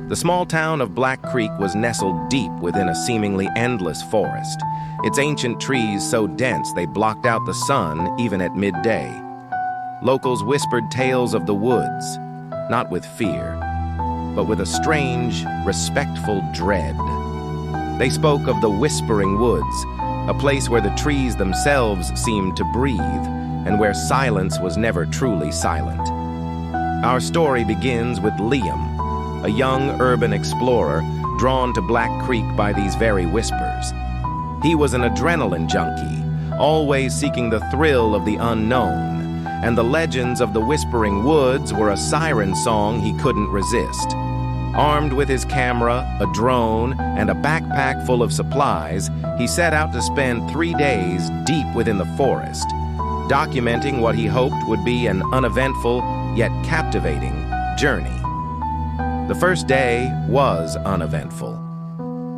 The small town of Black Creek was nestled deep within a seemingly endless forest, its ancient trees so dense they blocked out the sun even at midday. Locals whispered tales of the woods, not with fear, but with a strange, respectful dread. They spoke of the Whispering Woods, a place where the trees themselves seemed to breathe, and where silence was never truly silent. Our story begins with Liam, a young urban explorer drawn to Black Creek by these very whispers. He was an adrenaline junkie, always seeking the thrill of the unknown, and the legends of the Whispering Woods were a siren song he couldn't resist. Armed with his camera, a drone, and a backpack full of supplies, he set out to spend 3 days deep within the forest, documenting what he hoped would be an uneventful yet captivating journey. The first day was uneventful.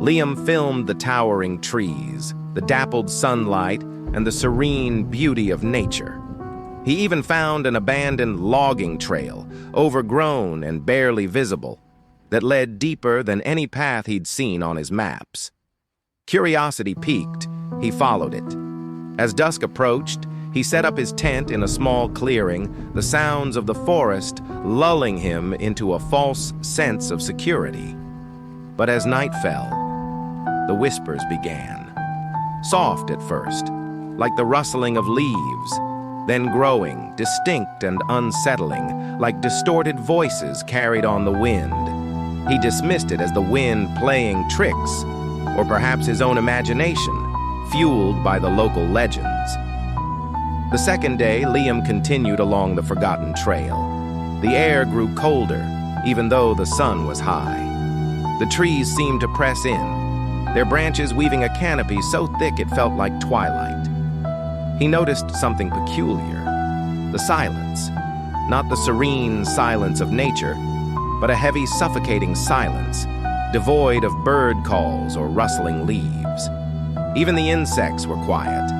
Liam filmed the towering trees, the dappled sunlight, and the serene beauty of nature. He even found an abandoned logging trail, overgrown and barely visible, that led deeper than any path he'd seen on his maps. Curiosity piqued, he followed it. As dusk approached, he set up his tent in a small clearing, the sounds of the forest lulling him into a false sense of security. But as night fell, the whispers began. Soft at first, like the rustling of leaves, then growing, distinct and unsettling, like distorted voices carried on the wind. He dismissed it as the wind playing tricks, or perhaps his own imagination, fueled by the local legends. The second day, Liam continued along the forgotten trail. The air grew colder, even though the sun was high. The trees seemed to press in, their branches weaving a canopy so thick it felt like twilight. He noticed something peculiar: the silence. Not the serene silence of nature, but a heavy, suffocating silence, devoid of bird calls or rustling leaves. Even the insects were quiet.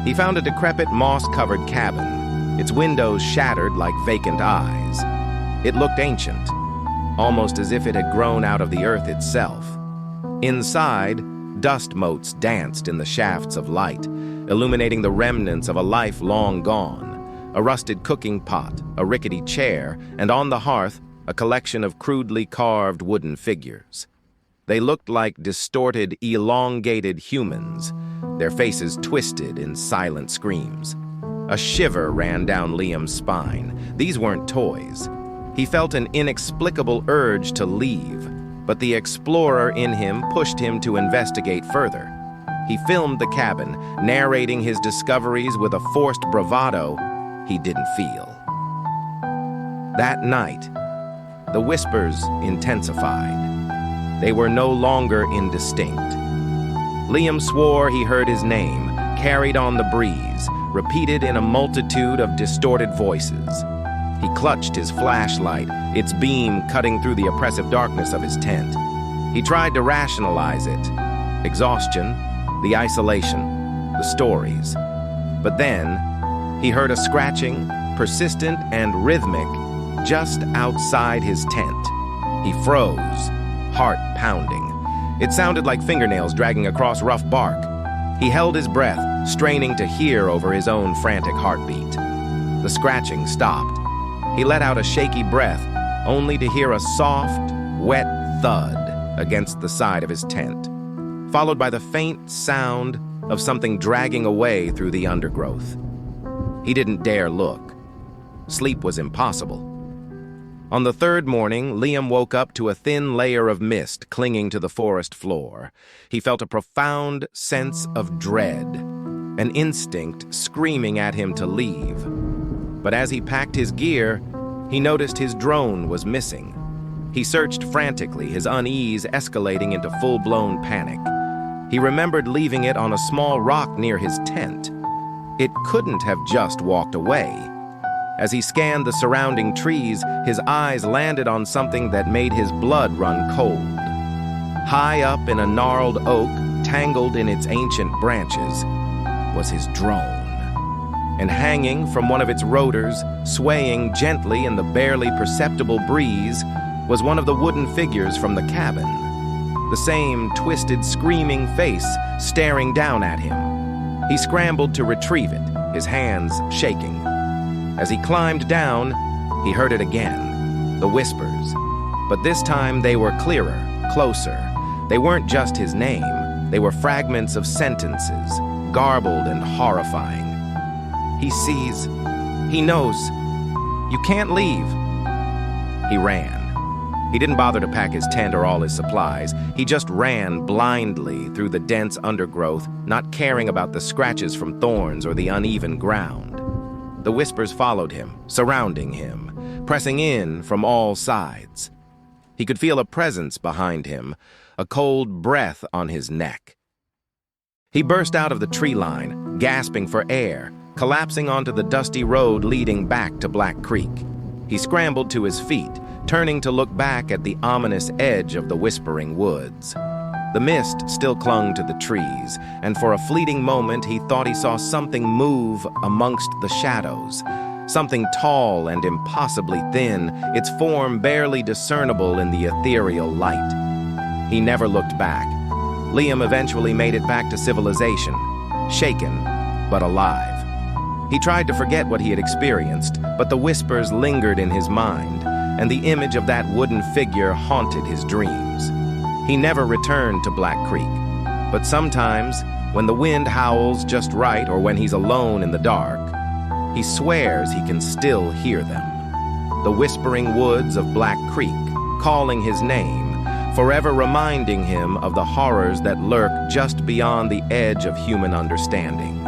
He found a decrepit, moss-covered cabin, its windows shattered like vacant eyes. It looked ancient, almost as if it had grown out of the earth itself. Inside, dust motes danced in the shafts of light, illuminating the remnants of a life long gone. A rusted cooking pot, a rickety chair, and on the hearth, a collection of crudely carved wooden figures. They looked like distorted, elongated humans, their faces twisted in silent screams. A shiver ran down Liam's spine. These weren't toys. He felt an inexplicable urge to leave, but the explorer in him pushed him to investigate further. He filmed the cabin, narrating his discoveries with a forced bravado he didn't feel. That night, the whispers intensified. They were no longer indistinct. Liam swore he heard his name, carried on the breeze, repeated in a multitude of distorted voices. He clutched his flashlight, its beam cutting through the oppressive darkness of his tent. He tried to rationalize it. Exhaustion, the isolation, the stories. But then, he heard a scratching, persistent and rhythmic, just outside his tent. He froze, heart pounding. It sounded like fingernails dragging across rough bark. He held his breath, straining to hear over his own frantic heartbeat. The scratching stopped. He let out a shaky breath, only to hear a soft, wet thud against the side of his tent, followed by the faint sound of something dragging away through the undergrowth. He didn't dare look. Sleep was impossible. On the third morning, Liam woke up to a thin layer of mist clinging to the forest floor. He felt a profound sense of dread, an instinct screaming at him to leave. But as he packed his gear, he noticed his drone was missing. He searched frantically, his unease escalating into full-blown panic. He remembered leaving it on a small rock near his tent. It couldn't have just walked away. As he scanned the surrounding trees, his eyes landed on something that made his blood run cold. High up in a gnarled oak, tangled in its ancient branches, was his drone. And hanging from one of its rotors, swaying gently in the barely perceptible breeze, was one of the wooden figures from the cabin. The same twisted, screaming face staring down at him. He scrambled to retrieve it, his hands shaking. As he climbed down, he heard it again, the whispers. But this time they were clearer, closer. They weren't just his name, they were fragments of sentences, garbled and horrifying. He sees, he knows, you can't leave. He ran. He didn't bother to pack his tent or all his supplies. He just ran blindly through the dense undergrowth, not caring about the scratches from thorns or the uneven ground. The whispers followed him, surrounding him, pressing in from all sides. He could feel a presence behind him, a cold breath on his neck. He burst out of the tree line, gasping for air, collapsing onto the dusty road leading back to Black Creek. He scrambled to his feet, turning to look back at the ominous edge of the whispering woods. The mist still clung to the trees, and for a fleeting moment he thought he saw something move amongst the shadows. Something tall and impossibly thin, its form barely discernible in the ethereal light. He never looked back. Liam eventually made it back to civilization, shaken but alive. He tried to forget what he had experienced, but the whispers lingered in his mind, and the image of that wooden figure haunted his dreams. He never returned to Black Creek, but sometimes, when the wind howls just right or when he's alone in the dark, he swears he can still hear them. The whispering woods of Black Creek, calling his name, forever reminding him of the horrors that lurk just beyond the edge of human understanding.